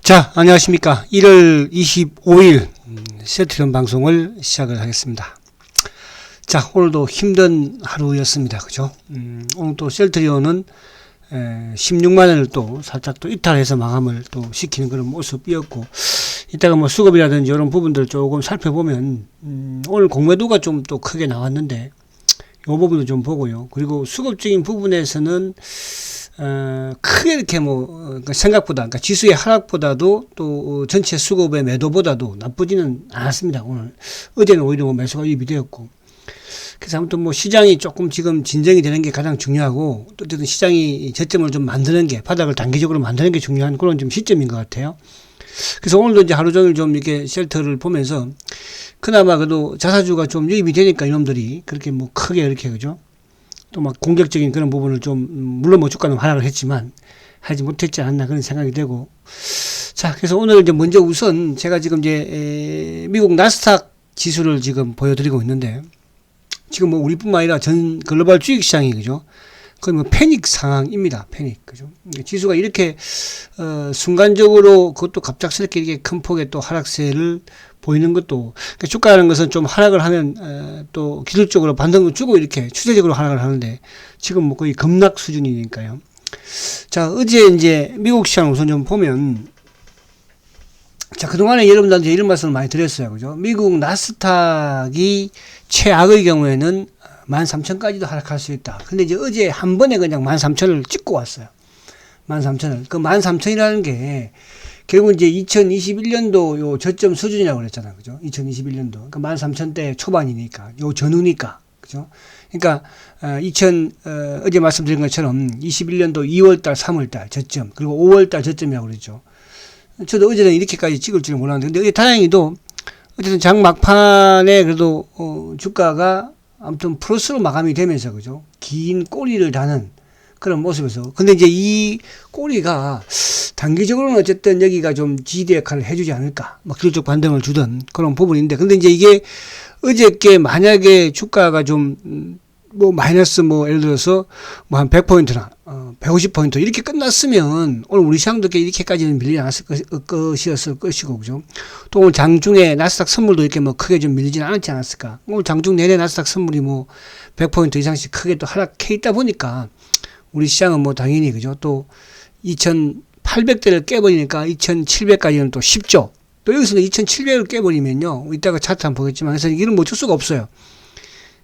자, 안녕하십니까. 1월 25일 셀트리온 방송을 시작을 하겠습니다. 자, 오늘도 힘든 하루였습니다. 그죠? 오늘 또 셀트리온은 16만원을 또 살짝 또 이탈해서 마감을 또 시키는 그런 모습이었고, 이따가 뭐 수급이라든지 이런 부분들 조금 살펴보면, 오늘 공매도가 좀 또 크게 나왔는데, 이 부분도 좀 보고요. 그리고 수급적인 부분에서는 크게 이렇게 생각보다, 그러니까 지수의 하락보다도 또 전체 수급의 매도보다도 나쁘지는 않았습니다. 오늘. 어제는 오히려 매수가 유입이 되었고. 그래서 아무튼 시장이 조금 지금 진정이 되는 게 가장 중요하고, 또 어쨌든 시장이 저점을 좀 만드는 게, 바닥을 단기적으로 만드는 게 중요한 그런 좀 시점인 것 같아요. 그래서 오늘도 이제 하루 종일 좀 이렇게 셀터를 보면서, 그나마 그래도 자사주가 좀 유입이 되니까 이놈들이 그렇게 크게 이렇게, 그죠? 또 공격적인 그런 부분을 좀, 물론 주가는 하락을 했지만, 하지 못했지 않나 그런 생각이 되고. 자, 그래서 오늘 이제 먼저 우선 제가 지금 이제, 미국 나스닥 지수를 지금 보여드리고 있는데, 지금 우리뿐만 아니라 전 글로벌 주식시장이, 그죠? 거의 패닉 상황입니다. 패닉, 그죠? 지수가 이렇게, 순간적으로 그것도 갑작스럽게 이렇게 큰 폭의 또 하락세를 보이는 것도, 그러니까 주가라는 것은 좀 하락을 하면, 또 기술적으로 반등을 주고 이렇게 추세적으로 하락을 하는데, 지금 거의 급락 수준이니까요. 자, 어제 이제 미국 시장 우선 좀 보면, 자, 그동안에 여러분들한테 이런 말씀을 많이 드렸어요. 그죠? 미국 나스닥이 최악의 경우에는 13,000까지도 하락할 수 있다. 근데 이제 어제 한 번에 그냥 13,000을 찍고 왔어요. 13,000을. 그 13,000이라는 게 결국 이제 2021년도 요 저점 수준이라고 그랬잖아요. 그죠? 2021년도. 그러니까 13,000대 초반이니까. 요 전후니까. 그죠? 그러니까, 어제 말씀드린 것처럼 21년도 2월달, 3월달 저점, 그리고 5월달 저점이라고 그랬죠. 저도 어제는 이렇게까지 찍을 줄 몰랐는데, 근데 어제 다행히도 어쨌든 장 막판에 그래도 주가가 아무튼 플러스로 마감이 되면서, 그죠? 긴 꼬리를 다는 그런 모습에서. 근데 이제 이 꼬리가 단기적으로는 어쨌든 여기가 좀 지지 역할을 해주지 않을까. 기술적 반등을 주던 그런 부분인데. 근데 이제 이게 어저께 만약에 주가가 좀 마이너스 예를 들어서 한 100포인트나 150포인트 이렇게 끝났으면 오늘 우리 시장도 이렇게까지는 밀리지 않았을 것이었을 것이고, 그죠? 또 오늘 장중에 나스닥 선물도 이렇게 크게 좀 밀리지는 않았지 않았을까? 오늘 장중 내내 나스닥 선물이 100포인트 이상씩 크게 또 하락해 있다 보니까 우리 시장은 당연히, 그죠? 또 2800대를 깨버리니까 2700까지는 또 쉽죠. 또 여기서는 2700을 깨버리면요, 이따가 차트 한번 보겠지만, 그래서 이건 줄 수가 없어요.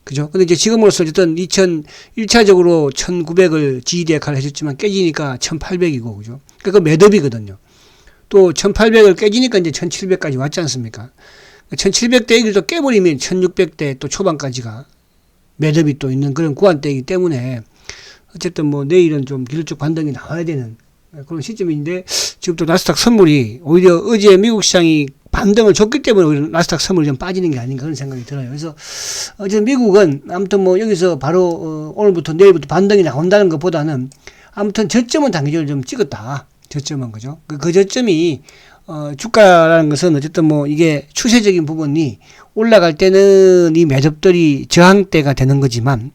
그죠? 근데 이제 지금으로서 어쨌든 1차적으로 1900을 지지 역할을 해줬지만 깨지니까 1800이고, 그죠? 그러니까 매듭이거든요. 또 1800을 깨지니까 이제 1700까지 왔지 않습니까? 1700대 얘기를 또 깨버리면 1600대 또 초반까지가 매듭이 또 있는 그런 구간대이기 때문에 어쨌든 내일은 좀 기술적 반등이 나와야 되는 그런 시점인데, 지금 또 나스닥 선물이 오히려 어제 미국 시장이 반등을 줬기 때문에 오히려 나스닥 선물이 좀 빠지는 게 아닌가 그런 생각이 들어요. 그래서 어쨌든 미국은 아무튼 여기서 바로 오늘부터 내일부터 반등이 나온다는 것보다는 아무튼 저점은 단기적으로 좀 찍었다. 저점은, 그죠? 그 저점이 주가라는 것은 어쨌든 이게 추세적인 부분이 올라갈 때는 이 매듭들이 저항대가 되는 거지만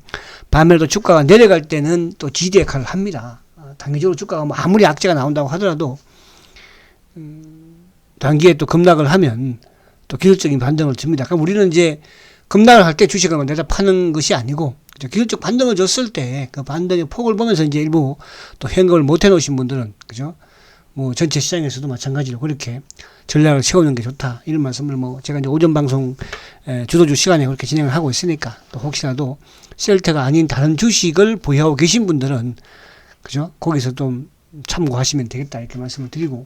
반면에 주가가 내려갈 때는 또 지지 역할을 합니다. 단기적으로 주가가 아무리 악재가 나온다고 하더라도 단기에 또 급락을 하면 또 기술적인 반등을 줍니다. 그러니까 우리는 이제 급락을 할 때 주식을 내다 파는 것이 아니고, 그죠? 기술적 반등을 줬을 때 그 반등의 폭을 보면서 이제 일부 또 현금을 못 해놓으신 분들은, 그죠? 전체 시장에서도 마찬가지로 그렇게 전략을 세우는 게 좋다. 이런 말씀을 제가 이제 오전 방송 주도주 시간에 그렇게 진행을 하고 있으니까, 또 혹시라도 셀터가 아닌 다른 주식을 보유하고 계신 분들은, 그죠? 거기서 좀 참고하시면 되겠다. 이렇게 말씀을 드리고.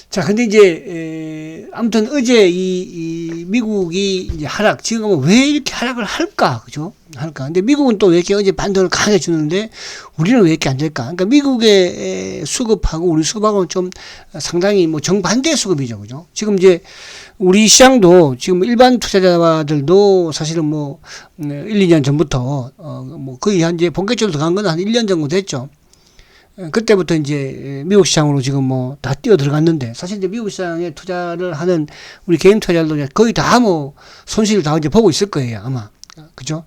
자, 근데 이제, 아무튼 어제 이 미국이 이제 하락, 지금 왜 이렇게 하락을 할까? 그죠? 할까? 근데 미국은 또 왜 이렇게 어제 반등을 강하게 주는데 우리는 왜 이렇게 안 될까? 그러니까 미국의 수급하고 우리 수급하고는 좀 상당히 정반대 수급이죠. 그죠? 지금 이제 우리 시장도 지금 일반 투자자들도 사실은 1, 2년 전부터, 거의 이제 본격적으로 들어간 건 한 1년 정도 됐죠. 그때부터 이제 미국 시장으로 지금 다 뛰어 들어갔는데, 사실 이제 미국 시장에 투자를 하는 우리 개인 투자자들도 거의 다 손실을 다 이제 보고 있을 거예요, 아마. 그죠?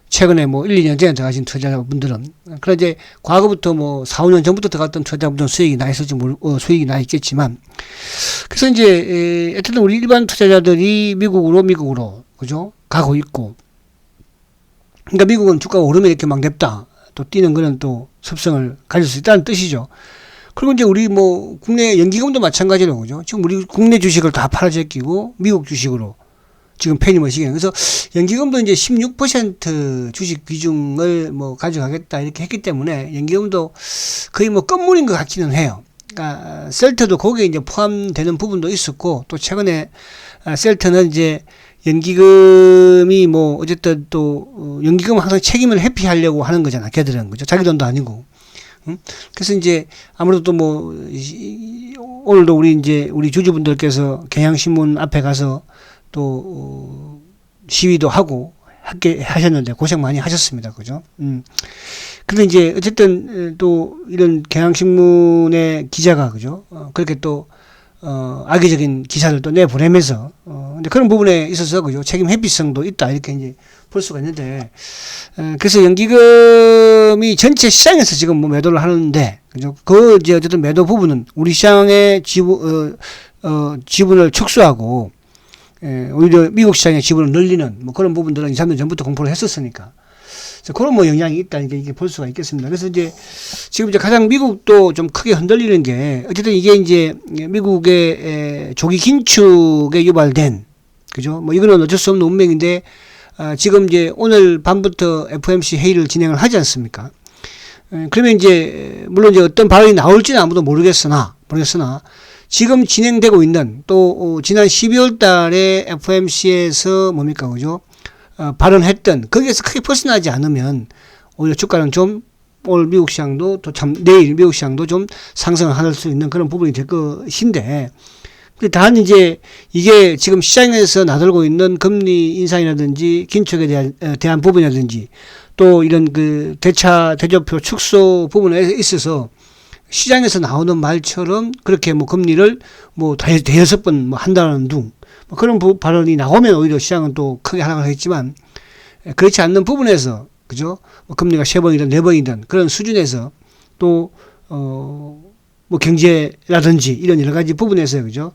최근에 뭐 1, 2년 전에 들어가신 투자자분들은. 그러나 이제 과거부터 뭐 4, 5년 전부터 들어갔던 투자자분들은 수익이 나 있을지 수익이 나 있겠지만. 그래서 이제, 어쨌든 우리 일반 투자자들이 미국으로, 그죠? 가고 있고. 그러니까 미국은 주가가 오르면 이렇게 막 냅다. 또 뛰는 거는 또 습성을 가질 수 있다는 뜻이죠. 그리고 이제 우리 뭐 국내 연기금도 마찬가지로, 그죠? 지금 우리 국내 주식을 다 팔아 제끼고 미국 주식으로 지금 페니머시기는. 그래서 연기금도 이제 16% 주식 비중을 뭐 가져가겠다 이렇게 했기 때문에 연기금도 거의 뭐 끝물인 것 같기는 해요. 그러니까 셀트도 거기에 이제 포함되는 부분도 있었고, 또 최근에 셀트는 이제 연기금이 뭐 어쨌든 또 연기금 항상 책임을 회피하려고 하는 거잖아. 걔들은, 그죠? 자기 돈도 아니고. 그래서 이제 아무래도 또 뭐 오늘도 우리 주주분들께서 경향신문 앞에 가서 또 시위도 하고 하셨는데 고생 많이 하셨습니다. 그죠? 근데 이제 어쨌든 또 이런 경향신문의 기자가, 그죠? 그렇게 또 악의적인 기사를 또 내보내면서 근데 그런 부분에 있어서, 그죠? 책임 회피성도 있다 이렇게 이제 볼 수가 있는데, 그래서 연기금이 전체 시장에서 지금 뭐 매도를 하는데, 그죠? 그 이제 어쨌든 매도 부분은 우리 시장의 지분을 축소하고, 오히려 미국 시장의 지분을 늘리는 뭐 그런 부분들은 2, 3년 전부터 공포를 했었으니까. 그런 뭐 영향이 있다 이게 볼 수가 있겠습니다. 그래서 이제 지금 이제 가장 미국도 좀 크게 흔들리는 게, 어쨌든 이게 이제 미국의 조기 긴축에 유발된, 그죠? 뭐 이거는 어쩔 수 없는 운명인데, 지금 이제 오늘 밤부터 FOMC 회의를 진행을 하지 않습니까? 그러면 이제 물론 이제 어떤 발언이 나올지는 아무도 모르겠으나 지금 진행되고 있는, 또 지난 12월 달에 FOMC에서 뭡니까, 그죠? 발언했던 거기에서 크게 벗어나지 않으면 오히려 주가는 좀 오늘 미국 시장도 또 참 내일 미국 시장도 좀 상승을 할 수 있는 그런 부분이 될 것인데, 단 이제 이게 지금 시장에서 나돌고 있는 금리 인상이라든지 긴축에 대한 부분이라든지 또 이런 그 대조표 축소 부분에 있어서 시장에서 나오는 말처럼 그렇게 뭐 금리를 뭐 대여섯 번 뭐 한다는 둥 뭐 그런 발언이 나오면 오히려 시장은 또 크게 하락을 했지만, 그렇지 않는 부분에서, 그죠? 뭐 금리가 3번이든 4번이든 그런 수준에서 또 뭐 경제라든지 이런 여러 가지 부분에서, 그죠?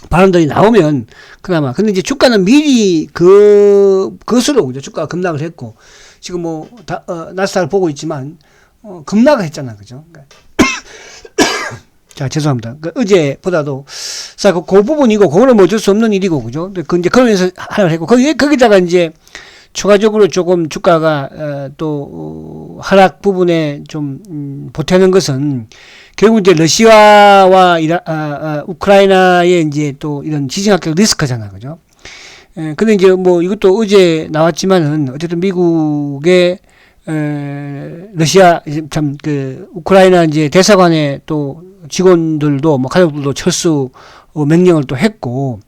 발언들이 나오면 그나마. 근데 이제 주가는 미리 그것으로, 그죠? 주가가 급락을 했고, 지금 뭐 나스닥을 보고 있지만 급락을 했잖아, 그죠? 그러니까 자, 죄송합니다. 어제보다도 그 부분이고, 그거는 뭐 어쩔 수 없는 일이고, 그죠? 이제 그러면서 하락을 했고, 거기다가 이제 추가적으로 조금 주가가 또 하락 부분에 좀 보태는 것은 결국 이제 러시아와 우크라이나의 이제 또 이런 지정학적 리스크잖아, 그죠? 근데 이제 뭐 이것도 어제 나왔지만은 어쨌든 미국의 러시아 우크라이나 이제 대사관의 또 직원들도 뭐 가족들도 철수 명령을 또 했고,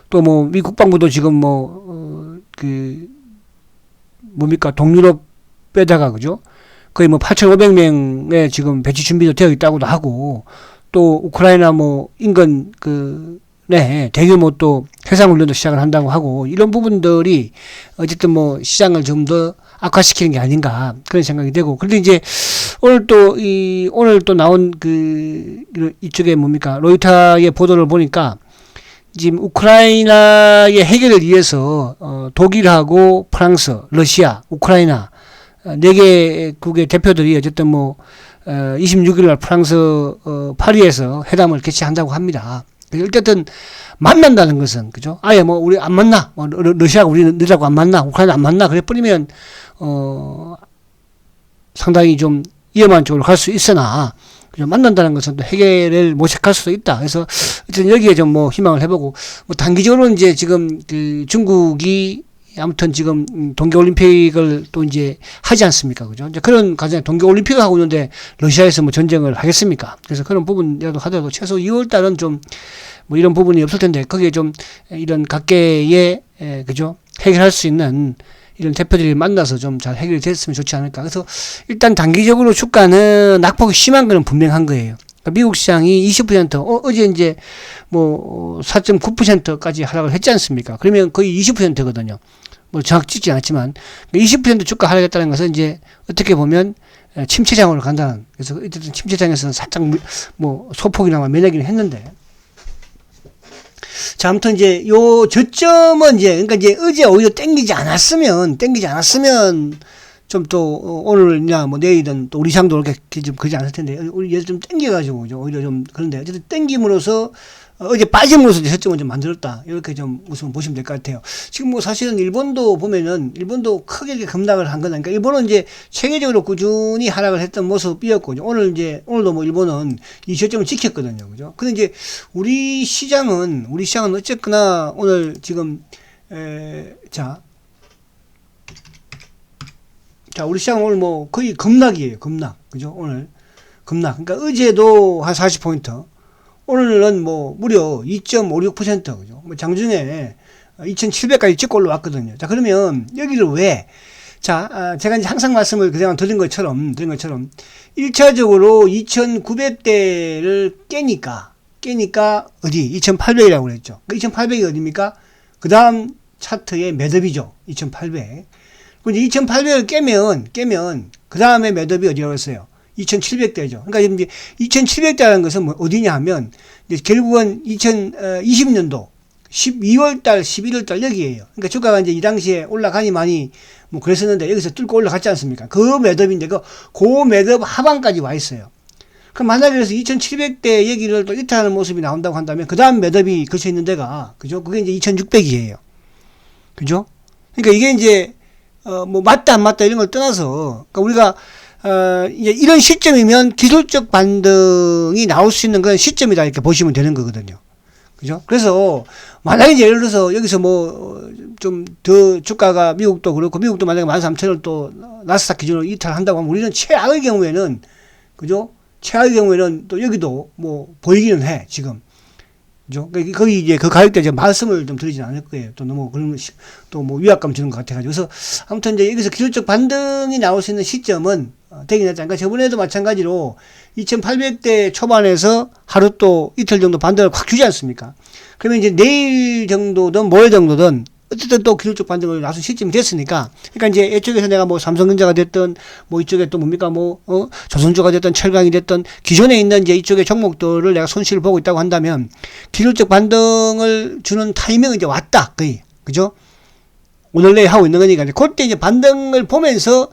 또 뭐 미 국방부도 지금 뭡니까 동유럽 빼다가, 그죠? 거의 뭐 8,500명의 지금 배치 준비도 되어 있다고도 하고, 또 우크라이나 뭐 인근 대규모 또 해상훈련도 시작을 한다고 하고, 이런 부분들이 어쨌든 뭐 시장을 좀 더 악화시키는 게 아닌가 그런 생각이 되고. 그런데 이제 오늘 또 나온 이쪽에 뭡니까 로이터의 보도를 보니까 지금 우크라이나의 해결을 위해서 독일하고 프랑스, 러시아, 우크라이나 4개국의 대표들이 어쨌든 뭐 26일 날 프랑스 파리에서 회담을 개최한다고 합니다. 어쨌든 만난다는 것은, 그죠? 아예 뭐 우리 안 만나, 뭐 러시아가 우리들하고 안 만나, 우크라이나 안 만나 그래 버리면 상당히 좀 위험한 쪽으로 갈 수 있으나, 그죠? 만난다는 것은 또 해결을 모색할 수도 있다. 그래서 어쨌든 여기에 좀 뭐 희망을 해보고, 뭐 단기적으로는 이제 지금 중국이 아무튼 지금 동계올림픽을 또 이제 하지 않습니까? 그죠? 이제 그런 과정에 동계올림픽을 하고 있는데 러시아에서 뭐 전쟁을 하겠습니까? 그래서 그런 부분이라도 하더라도 최소 2월 달은 좀 뭐 이런 부분이 없을 텐데, 거기에 좀 이런 각계의, 그죠? 해결할 수 있는 이런 대표들이 만나서 좀 잘 해결이 됐으면 좋지 않을까. 그래서 일단 단기적으로 주가는 낙폭이 심한 거는 분명한 거예요. 미국 시장이 20%, 어제 이제 뭐 4.9%까지 하락을 했지 않습니까? 그러면 거의 20%거든요. 뭐 정확히 찍지 않았지만 20% 주가 하락했다는 것은 이제 어떻게 보면 침체장으로 간다는. 그래서 어쨌든 침체장에서는 살짝 뭐 소폭이나마 매매기는 했는데. 자, 아무튼 이제 요 저점은 이제 그러니까 이제 어제 오히려 땡기지 않았으면 좀 또 오늘이나 뭐 내일은 또 우리 시장도 그렇게 좀 그러지 않을 텐데 우리 얘들 좀 땡겨가지고 오히려 좀 그런데 어쨌든 땡김으로써 어제 빠짐으로써 저점을 좀 만들었다 이렇게 좀 우선 보시면 될 것 같아요. 지금 뭐 사실은 일본도 보면은 일본도 크게 이렇게 급락을 한 건 아니까 일본은 이제 체계적으로 꾸준히 하락을 했던 모습이었고 오늘도 뭐 일본은 이 저점을 지켰거든요, 그죠? 근데 이제 우리 시장은 어쨌거나 오늘 지금 자, 우리 시장 오늘 뭐 거의 급락이에요. 그죠? 오늘 급락. 그러니까 어제도 한 40포인트. 오늘은 뭐 무려 2.56%. 그죠? 뭐 장중에 2,700까지 찍고 올라왔거든요. 자, 그러면 여기를 왜? 자, 제가 이제 항상 말씀을 그동안 드린 것처럼 1차적으로 2,900대를 깨니까 어디? 2,800이라고 그랬죠. 그 2,800이 어디입니까? 그 다음 차트의 매듭이죠. 2,800. 이제 2,800을 깨면 그 다음에 매듭이 어디라고 했어요? 2,700대죠. 그러니까 이제 2,700대라는 것은 뭐 어디냐 하면 이제 결국은 2020년도 12월달, 11월달 여기에요. 그러니까 주가가 이제 이 당시에 올라가니 많이 뭐 그랬었는데 여기서 뚫고 올라갔지 않습니까? 그 매듭인데 그 매듭 하반까지 와 있어요. 그럼 만약에 그래서 2,700대 얘기를 또 이탈하는 모습이 나온다고 한다면 그 다음 매듭이 걸쳐 있는 데가 그죠? 그게 이제 2,600이에요. 그죠? 그러니까 이게 이제 뭐 맞다 안 맞다 이런 걸 떠나서 그러니까 우리가 이제 이런 시점이면 기술적 반등이 나올 수 있는 그런 시점이다 이렇게 보시면 되는 거거든요. 그죠? 그래서 만약에 예를 들어서 여기서 뭐 좀 더 주가가 미국도 그렇고 미국도 만약에 13,000을 또 나스닥 기준으로 이탈한다고 하면 우리는 최악의 경우에는 그죠? 최악의 경우에는 또 여기도 뭐 보이기는 해 지금. 그죠? 거의 이제 그 가격대 이제 말씀을 좀 드리진 않을 거예요. 또 너무 그런 또 뭐 위압감 주는 것 같아가지고. 그래서 아무튼 이제 여기서 기술적 반등이 나올 수 있는 시점은 되긴 했다. 그러니까 저번에도 마찬가지로 2,800대 초반에서 하루 또 이틀 정도 반등을 확 주지 않습니까? 그러면 이제 내일 정도든 모레 정도든 어쨌든 또 기술적 반등을 나선 시점이 됐으니까. 그러니까 이제 이쪽에서 내가 뭐 삼성전자가 됐든 뭐 이쪽에 또 뭡니까 조선주가 됐든 철강이 됐든 기존에 있는 이제 이쪽의 종목들을 내가 손실을 보고 있다고 한다면 기술적 반등을 주는 타이밍은 이제 왔다. 거의. 그죠? 오늘 내일 하고 있는 거니까. 그때 이제 반등을 보면서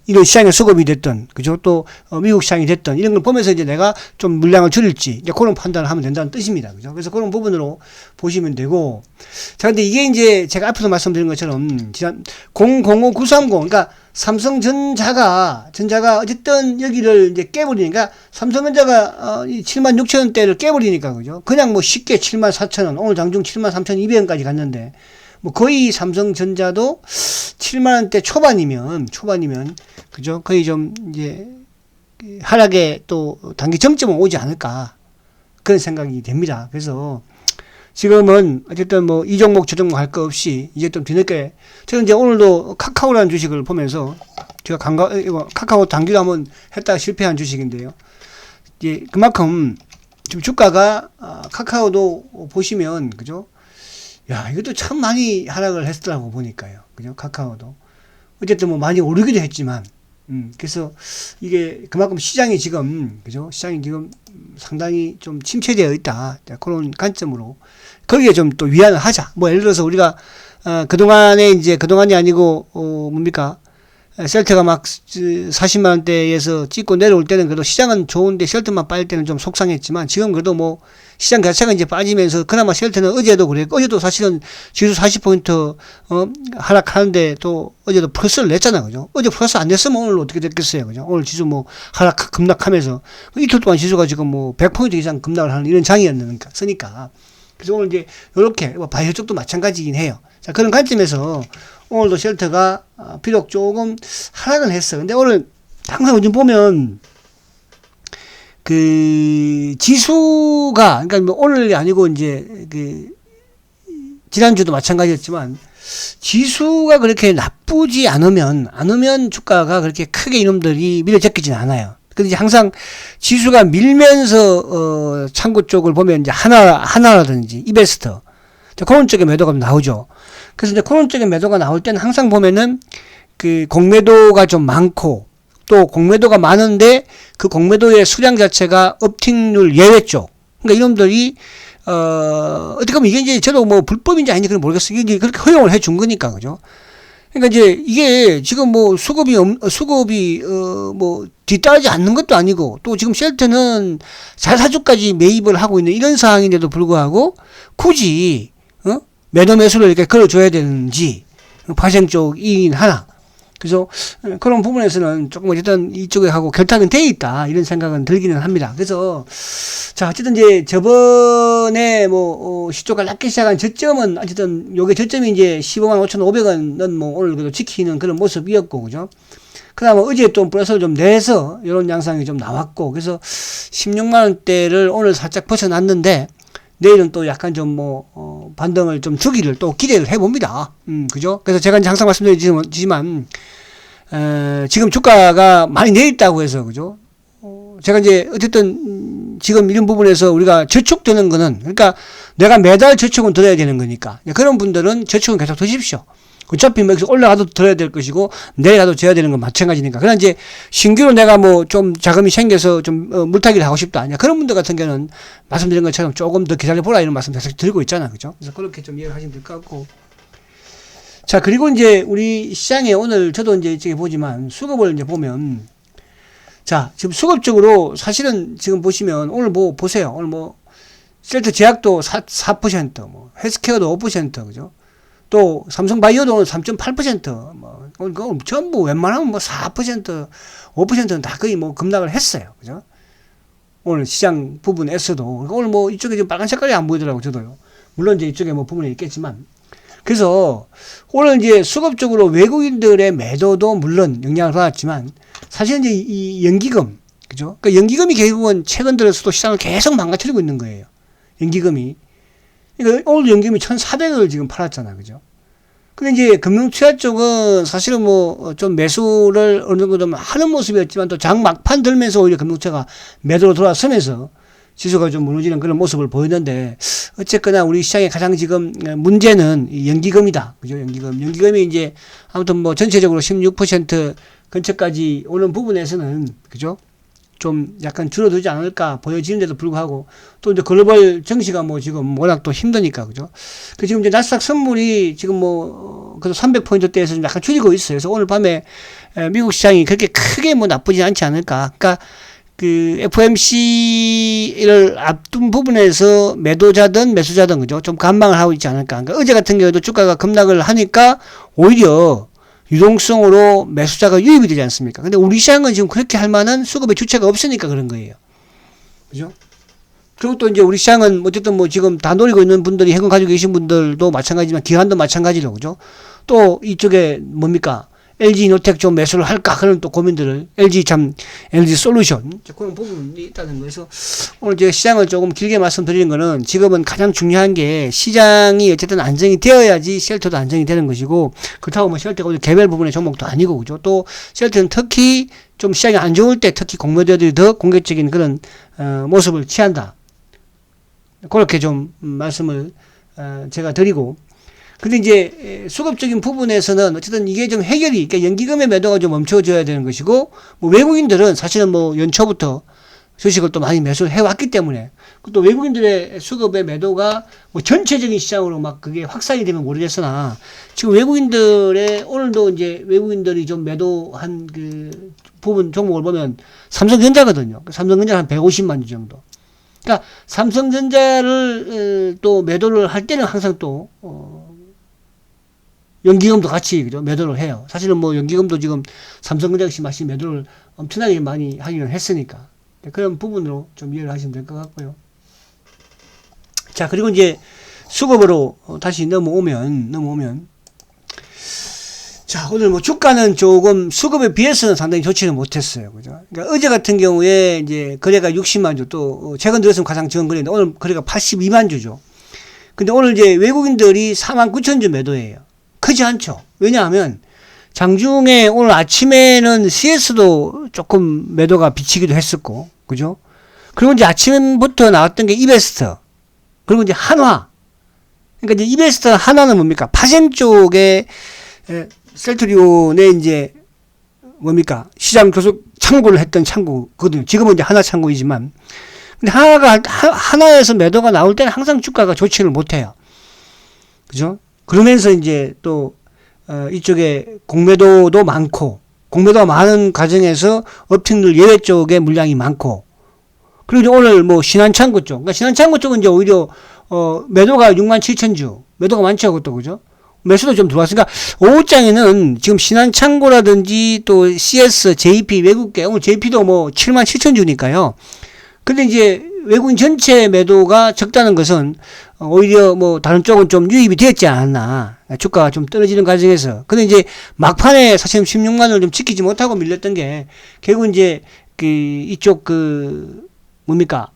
이런 시장의 수급이 됐든, 그죠? 또, 미국 시장이 됐든, 이런 걸 보면서 이제 내가 좀 물량을 줄일지, 이제 그런 판단을 하면 된다는 뜻입니다. 그죠? 그래서 그런 부분으로 보시면 되고. 자, 근데 이게 이제 제가 앞에서 말씀드린 것처럼, 지난 005930, 그러니까 삼성전자가 어쨌든 여기를 이제 깨버리니까, 삼성전자가 76,000원대를 깨버리니까, 그죠? 그냥 뭐 쉽게 74,000원, 오늘 장중 73,200원까지 갔는데, 뭐 거의 삼성전자도 7만원대 초반이면 그죠? 거의 좀 이제 하락에 또 단기 정점은 오지 않을까 그런 생각이 됩니다. 그래서 지금은 어쨌든 뭐 이 종목 저 종목 할 거 없이 이제 좀 뒤늦게 저는 이제 오늘도 카카오라는 주식을 보면서 제가 이거 카카오 단기로 한번 했다가 실패한 주식인데요. 이제 그만큼 지금 주가가 카카오도 보시면 그죠? 야, 이것도 참 많이 하락을 했더라고 보니까요. 그죠? 카카오도. 어쨌든 뭐 많이 오르기도 했지만, 그래서 이게 그만큼 시장이 지금, 그죠? 시장이 지금 상당히 좀 침체되어 있다. 그런 관점으로. 거기에 좀 또 위안을 하자. 뭐 예를 들어서 우리가, 그동안이 아니고, 뭡니까? 셀트가 막 40만원대에서 찍고 내려올 때는 그래도 시장은 좋은데 셀트만 빠질 때는 좀 속상했지만 지금 그래도 뭐 시장 자체가 이제 빠지면서 그나마 셀트는 어제도 그랬고 어제도 사실은 지수 40포인트 하락하는데 또 어제도 플러스를 냈잖아. 그죠? 어제 플러스 안 냈으면 오늘 어떻게 됐겠어요. 그죠? 오늘 지수 뭐 급락하면서 이틀 동안 지수가 지금 뭐 100포인트 이상 급락을 하는 이런 장이었으니까 쓰니까. 그래서 오늘 이제 요렇게 바이오 쪽도 마찬가지긴 해요. 자, 그런 관점에서 오늘도 쉘터가 비록 조금 하락은 했어. 근데 오늘 항상 요즘 보면 그 지수가 그러니까 뭐 오늘이 아니고 이제 그 지난주도 마찬가지였지만 지수가 그렇게 나쁘지 않으면 주가가 그렇게 크게 이놈들이 밀어 제끼진 않아요. 근데 이제 항상 지수가 밀면서, 창구 쪽을 보면 이제 하나라든지, 이베스터. 그런 쪽에 매도가 나오죠. 그래서 이제 그런 쪽에 매도가 나올 때는 항상 보면은 그 공매도가 좀 많고, 또 공매도가 많은데 그 공매도의 수량 자체가 업팅률 예외 쪽. 그러니까 이놈들이 어떻게 보면 이게 이제 저도 뭐 불법인지 아닌지 그건 모르겠어요. 이게 그렇게 허용을 해준 거니까, 그죠? 그러니까 이제 이게 지금 뭐 수급이 뭐 뒤따르지 않는 것도 아니고, 또 지금 쉘트는 자사주까지 매입을 하고 있는 이런 상황인데도 불구하고 굳이 매도 매수를 이렇게 걸어줘야 되는지, 파생 쪽이긴 하나. 그래서 그런 부분에서는 조금 어쨌든 이쪽에 하고 결탁은 돼 있다 이런 생각은 들기는 합니다. 그래서 자 어쨌든 이제 저번에 뭐 시초가 낮게 시작한 저점은 어쨌든 요게 저점이 이제 15만 5,500원은 뭐 오늘 그래도 지키는 그런 모습이었고, 그죠? 그다음에 어제 좀 플러스를 좀 내서 이런 양상이 좀 나왔고, 그래서 16만 원대를 오늘 살짝 벗어났는데 내일은 또 약간 좀 반등을 좀 주기를 또 기대를 해봅니다. 그죠? 그래서 제가 이제 항상 말씀드리지만, 지금 주가가 많이 내렸다고 해서, 그죠? 제가 이제 어쨌든 지금 이런 부분에서 우리가 저축되는 거는, 그러니까 내가 매달 저축은 들어야 되는 거니까, 그런 분들은 저축은 계속 드십시오. 어차피 뭐 여기서 올라가도 들어야 될 것이고 내려가도 져야 되는 건 마찬가지니까. 그러나 이제 신규로 내가 뭐 좀 자금이 생겨서 좀 물타기를 하고 싶다 아니야, 그런 분들 같은 경우는 말씀드린 것처럼 조금 더 기다려보라 이런 말씀 계속 드리고 있잖아, 그죠? 그래서 그렇게 좀 이해를 하시면 될 것 같고. 자, 그리고 이제 우리 시장에 오늘 저도 이제 이쪽에 보지만 수급을 이제 보면, 자 지금 수급적으로 사실은 지금 보시면 오늘 뭐 보세요. 오늘 뭐 셀트 제약도 4%, 뭐 헬스케어도 5%, 그죠? 또 삼성바이오도 오늘 3.8%, 뭐 전부 웬만하면 뭐 4%, 5%는 다 거의 뭐 급락을 했어요, 그죠? 오늘 시장 부분에서도 오늘 뭐 이쪽에 지금 빨간 색깔이 안 보이더라고, 저도요. 물론 이제 이쪽에 뭐 부분이 있겠지만, 그래서 오늘 이제 수급적으로 외국인들의 매도도 물론 영향을 받았지만, 사실은 이제 이 연기금, 그죠? 그러니까 연기금이 결국은 최근 들어서도 시장을 계속 망가뜨리고 있는 거예요, 연기금이. 그러니까 오늘 연기금이 1,400을 지금 팔았잖아, 그죠? 근데 이제 금융투자 쪽은 사실은 뭐 좀 매수를 어느 정도 좀 하는 모습이었지만 또 장 막판 들면서 오히려 금융투자가 매도로 돌아서면서 지수가 좀 무너지는 그런 모습을 보였는데, 어쨌거나 우리 시장의 가장 지금 문제는 연기금이다, 그죠? 연기금이 이제 아무튼 뭐 전체적으로 16% 근처까지 오는 부분에서는, 그죠? 좀 약간 줄어들지 않을까 보여지는데도 불구하고, 또 이제 글로벌 증시가 뭐 지금 워낙 또 힘드니까, 그죠? 그 지금 이제 나스닥 선물이 지금 뭐 그래도 300포인트대에서 좀 약간 줄이고 있어요. 그래서 오늘 밤에 미국 시장이 그렇게 크게 뭐 나쁘지 않지 않을까. 그러니까 그 FOMC를 앞둔 부분에서 매도자든 매수자든, 그죠? 좀 관망을 하고 있지 않을까. 그러니까 어제 같은 경우에도 주가가 급락을 하니까 오히려 유동성으로 매수자가 유입이 되지 않습니까? 근데 우리 시장은 지금 그렇게 할 만한 수급의 주체가 없으니까 그런 거예요, 그죠? 그리고 또 이제 우리 시장은 어쨌든 뭐 지금 다 노리고 있는 분들이 현금 가지고 계신 분들도 마찬가지지만 기관도 마찬가지로, 그죠? 또 이쪽에 뭡니까? LG노텍 좀 매수를 할까? 그런 또 고민들을, LG 솔루션, 그런 부분이 있다는 거에서 오늘 이제 시장을 조금 길게 말씀드리는 거는, 지금은 가장 중요한 게 시장이 어쨌든 안정이 되어야지 쉘터도 안정이 되는 것이고, 그렇다고 뭐 쉘터가 개별 부분의 종목도 아니고, 그죠? 또 쉘터는 특히 좀 시장이 안 좋을 때 특히 공매도들이 더 공격적인 그런 모습을 취한다. 그렇게 좀 말씀을 제가 드리고, 근데 이제 수급적인 부분에서는 어쨌든 이게 좀 해결이, 그러니까 연기금의 매도가 좀 멈춰져야 되는 것이고, 뭐 외국인들은 사실은 뭐 연초부터 주식을 또 많이 매수를 해왔기 때문에, 또 외국인들의 수급의 매도가 뭐 전체적인 시장으로 막 그게 확산이 되면 모르겠으나, 지금 외국인들의 오늘도 이제 외국인들이 좀 매도한 그 부분 종목을 보면 삼성전자거든요. 삼성전자 한 150만 주 정도. 그러니까 삼성전자를 또 매도를 할 때는 항상 또 연기금도 같이, 그죠? 매도를 해요. 사실은 뭐 연기금도 지금 삼성전자 역시 마치 매도를 엄청나게 많이 하기는 했으니까, 그런 부분으로 좀 이해를 하시면 될 것 같고요. 자, 그리고 이제 수급으로 다시 넘어오면 자, 오늘 뭐 주가는 조금 수급에 비해서는 상당히 좋지는 못했어요, 그죠? 그러니까 어제 같은 경우에 이제 거래가 60만 주, 또 최근 들어서는 가장 적은 거래인데 오늘 거래가 82만 주죠. 근데 오늘 이제 외국인들이 49,000주 매도해요. 크지 않죠. 왜냐하면 장중에 오늘 아침에는 CS도 조금 매도가 비치기도 했었고, 그죠? 그리고 이제 아침부터 나왔던 게 이베스트, 그리고 이제 한화. 그러니까 이제 이베스트 한화는 뭡니까? 파생 쪽에 셀트리온의 이제 뭡니까? 시장 계속 창구를 했던 창구거든요. 지금은 이제 하나 창구이지만. 근데 하나에서 매도가 나올 때는 항상 주가가 좋지를 못해요. 그죠? 그러면서 이제 또, 이쪽에 공매도도 많고, 공매도가 많은 과정에서 업팅률 예외 쪽에 물량이 많고, 그리고 이제 오늘 뭐 신한창구 쪽, 그러니까 신한창구 쪽은 이제 오히려, 매도가 67,000주, 매도가 많죠, 그것도, 그죠? 매수도 좀 들어왔으니까, 오후장에는 지금 신한창구라든지 또 CS, JP, 외국계, 오늘 JP도 뭐 77,000주니까요. 근데 이제 외국인 전체 매도가 적다는 것은 오히려 뭐 다른 쪽은 좀 유입이 되었지 않았나. 주가가 좀 떨어지는 과정에서. 근데 이제 막판에 사실 16만 원을 좀 지키지 못하고 밀렸던 게 결국 이제 이쪽 뭡니까?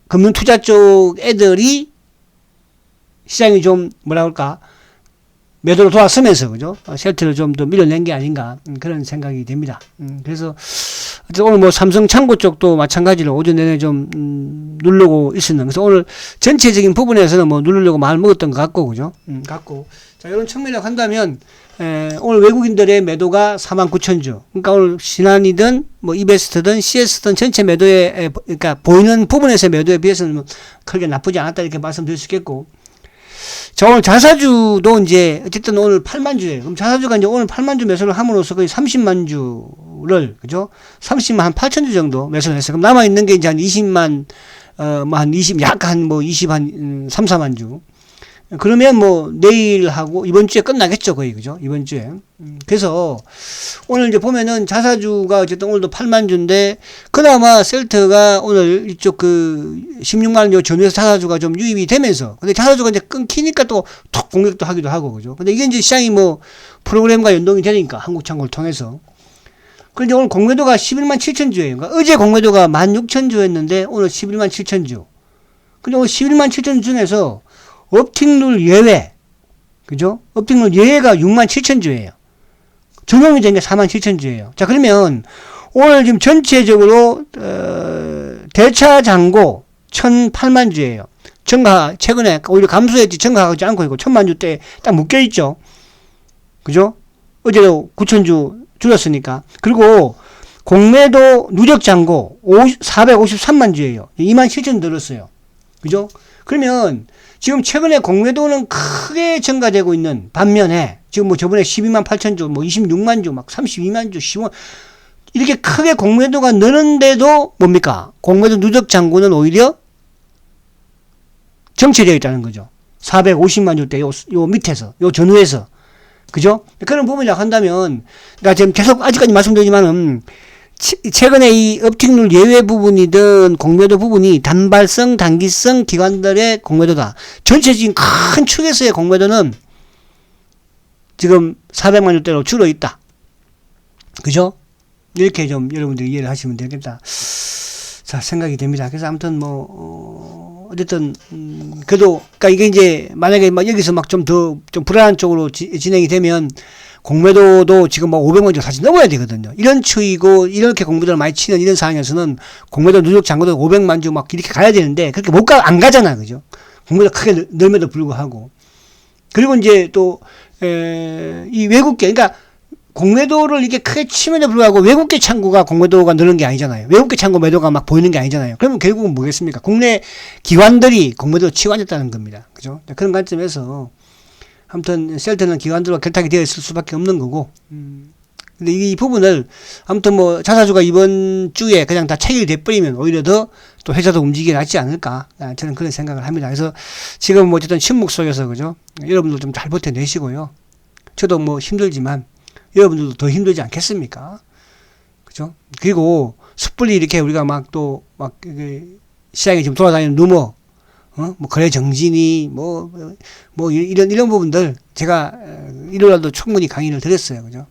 금융 투자 쪽 애들이 시장이 좀 뭐라 그럴까? 매도로 돌아서면서, 그죠? 셀트를 좀 더 밀어낸 게 아닌가. 그런 생각이 됩니다. 그래서, 오늘 뭐 삼성 창고 쪽도 마찬가지로 오전 내내 좀, 누르고 있었는. 그래서 오늘 전체적인 부분에서는 뭐 누르려고 마음을 먹었던 것 같고, 그죠? 같고. 자, 이런 측면으로 한다면, 오늘 외국인들의 매도가 49,000주. 그러니까 오늘 신한이든, 뭐 이베스트든, CS든 전체 매도에, 그러니까 보이는 부분에서 매도에 비해서는 뭐 크게 나쁘지 않았다 이렇게 말씀드릴 수 있겠고. 자, 오늘 자사주도 이제, 어쨌든 오늘 8만 주예요. 그럼 자사주가 이제 오늘 8만 주 매수를 함으로써 거의 30만 주를, 그죠? 30만 한 8천 주 정도 매수를 했어요. 그럼 남아있는 게 이제 한 20만, 한 20, 약간 뭐 20, 한 3, 4만 주. 그러면 뭐 내일하고 이번 주에 끝나겠죠, 거의, 그죠? 이번 주에. 그래서 오늘 이제 보면은 자사주가 어쨌든 오늘도 8만 주인데 그나마 셀트가 오늘 이쪽 16만 원 요 전후에서 자사주가 좀 유입이 되면서, 근데 자사주가 이제 끊기니까 또 톡 공격도 하기도 하고, 그죠? 근데 이게 이제 시장이 뭐 프로그램과 연동이 되니까 한국창고를 통해서. 그런데 오늘 공매도가 11만 7천 주예요. 그러니까 어제 공매도가 16,000주였는데 오늘 11만 7천 주. 근데 오늘 11만 7천 주 중에서 업팅률 예외, 그죠? 업팅률 예외가 6만 7천 주예요. 적용이 된 게 4만 7천 주예요. 자, 그러면 오늘 지금 전체적으로 대차 잔고 1,008만 주예요. 증가 최근에 오히려 감소했지 증가하지 않고 있고 1,000만 주 때 딱 묶여 있죠. 그죠? 어제도 9천 주 줄였으니까. 그리고 공매도 누적 잔고 453만 주예요. 2만 7천 늘었어요. 그죠? 그러면 지금 최근에 공매도는 크게 증가되고 있는 반면에 지금 뭐 저번에 12만 8천 주, 뭐 26만 주, 막 32만 주, 15만 이렇게 크게 공매도가 느는데도 뭡니까? 공매도 누적 잔고는 오히려 정체되어 있다는 거죠. 450만 주대 요 밑에서, 요 전후에서. 그죠? 그런 부분이라고 한다면, 그러니까 지금 계속 아직까지 말씀드리지만은 최근에 이 업팅률 예외 부분이든 공매도 부분이 단발성, 단기성 기관들의 공매도다. 전체적인 큰 축에서의 공매도는 지금 400만 주대로 줄어 있다. 그죠? 이렇게 좀 여러분들이 이해를 하시면 되겠다. 자, 생각이 됩니다. 그래서 아무튼 어쨌든, 그래도, 그러니까 이게 이제 만약에 막 여기서 막 좀 불안한 쪽으로 진행이 되면 공매도도 지금 뭐 500만 주 사실 넘어야 되거든요. 이런 추이고 이렇게 공매도를 많이 치는 이런 상황에서는 공매도 누적 잔고도 500만 주 막 이렇게 가야 되는데 그렇게 안 가잖아. 그죠? 공매도 크게 늘면도 불구하고. 그리고 이제 또, 이 외국계, 그러니까 공매도를 이렇게 크게 치면도 불구하고 외국계 창구가 공매도가 느는 게 아니잖아요. 외국계 창구 매도가 막 보이는 게 아니잖아요. 그러면 결국은 뭐겠습니까? 국내 기관들이 공매도를 치고 앉았다는 겁니다. 그죠? 그런 관점에서 아무튼 셀트는 기관들과 결탁이 되어 있을 수밖에 없는 거고. 근데 이 부분을 아무튼 뭐 자사주가 이번 주에 그냥 다 체결이 돼버리면 오히려 더 또 회사도 움직이게 낫지 않을까. 저는 그런 생각을 합니다. 그래서 지금 뭐 어쨌든 침묵 속에서 그죠? 여러분들 좀 잘 버텨내시고요. 저도 뭐 힘들지만 여러분들도 더 힘들지 않겠습니까? 그죠? 그리고 섣불리 이렇게 우리가 시장에 지금 돌아다니는 루머, 뭐 거래 정진이 이런 부분들 제가 일요일날도 충분히 강의를 드렸어요. 그죠?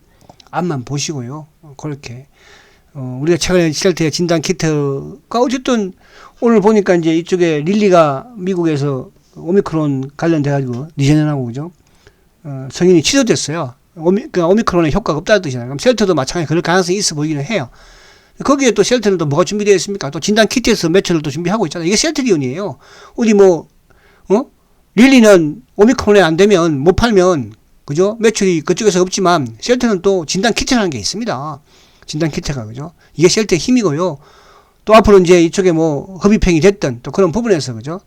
앞만 보시고요. 그렇게 우리가 최근에 셀트의 진단 키트가 어쨌든 오늘 보니까 이제 이쪽에 릴리가 미국에서 오미크론 관련돼가지고 리제넨하고 그죠? 승인이 취소됐어요. 오미크론의 효과가 없다는 뜻이잖아요. 그럼 셀트도 마찬가지로 그럴 가능성이 있어 보이기는 해요. 거기에 또 셀트는 또 뭐가 준비되어 있습니까? 또 진단 키트에서 매출을 또 준비하고 있잖아요. 이게 셀트리온이에요. 어디 릴리는 오미크론에 안 되면 못 팔면 그죠? 매출이 그쪽에서 없지만 셀트는 또 진단 키트라는 게 있습니다. 진단 키트가 그죠? 이게 셀트의 힘이고요. 또 앞으로 이제 이쪽에 흡입행이 됐든 또 그런 부분에서 그죠?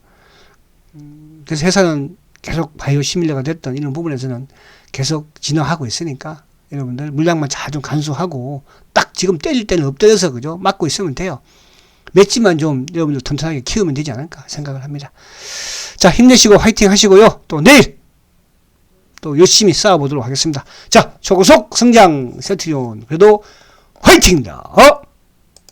그래서 회사는 계속 바이오 시밀러가 됐던 이런 부분에서는 계속 진화하고 있으니까 여러분들 물량만 잘 좀 간수하고 딱 지금 때릴 때는 엎드려서 그죠? 막고 있으면 돼요. 맷집만 좀 여러분들 튼튼하게 키우면 되지 않을까 생각을 합니다. 자, 힘내시고 화이팅 하시고요. 또 내일 또 열심히 싸워보도록 하겠습니다. 자, 초고속 성장 셀트리온 그래도 화이팅입니다.